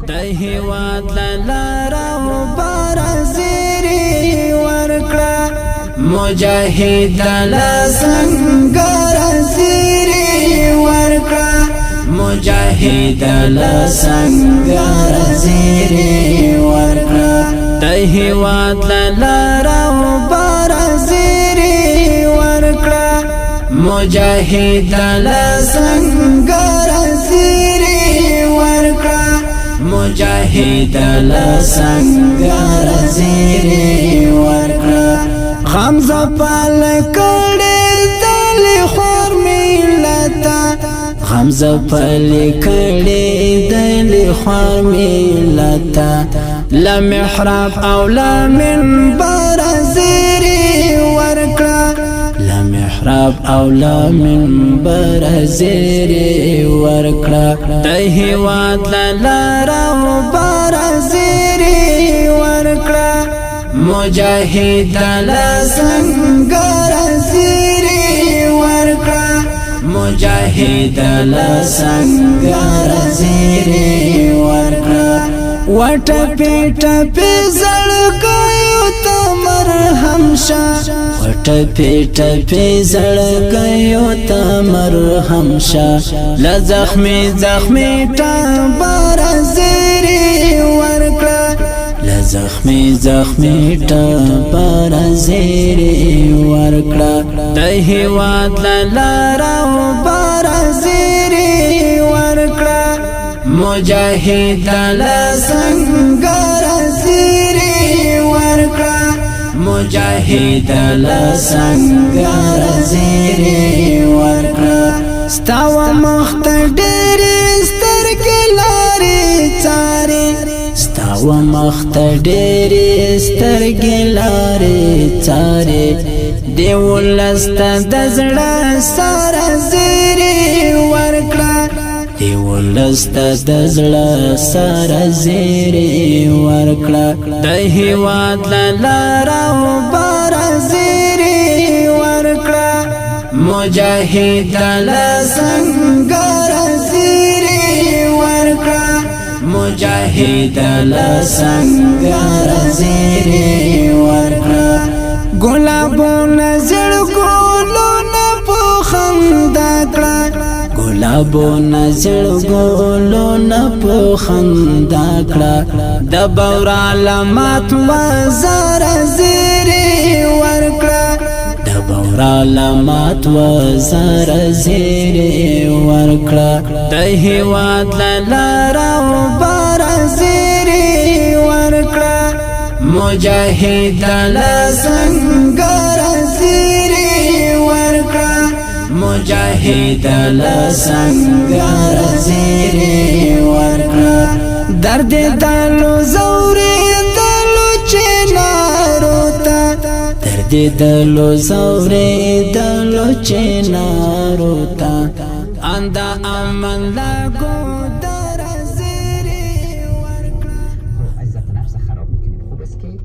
د هیواد لاره و بار زیری ورکړه مجاهد لسنګر زیری ورکړه مجاهد لسنګر زیری ورکړه د هیواد لاره و بار زیری ورکړه مجاهد لسنګر زیری ورکړه مجاهد لسنګر زیری ورکړه غمزه پال کړي دل خور ملتا غمزه پال کړي دل خور ملتا لا محراب او لا منبر زیری ورکړه لا محراب او لا منبر زیری ورکړه د هیواد لاره و بار زیری ورکړه مجاهد لسنګر زیری ورکړه مجاهد لسنګر زیری ورکړه وټپی ټپی زړګیو ته مرهم شه وټپی ټپی زړګیو ته مرهم شه لزخمی زخمی ټبر زیری ورکړه لزخمی زخمی ټبر زیری ورکړه د هیواد لاره و بار زیری ورکړه مجاهد لسنګر زیری ورکړه مجاهد لسنګر زیری ورکړه ستاو مخت ډېر سترګې لارې څارې ستاو مخت ډېر سترګې لارې څارې دی ولست د زړه سره زیری ورکړه دی ولست د زړه سره زیری ورکړه د هیواد لاره و بار زیری ورکړه مجاهد لسنګر زیری ورکړه مجاهد لسنګر زیری ورکړه ګلابونه زړګولونه په خندا کړه ګلابونه زړګولونه په خندا کړه د بور علامات وزر زیری ورکړه د بور علامات وزر زیری ورکړه د هیواد لاره و بار زیری ورکړه مجاهد لسنګر زیری ورکړه مجاهد لسنګر زیری ورکړه درد دلو زوري دلو چنارو ته درد دلو زوري دلو چنارو ته اندا امن لگو در زیری ورکړه عزت نفس خراب میکنیم خوب است که این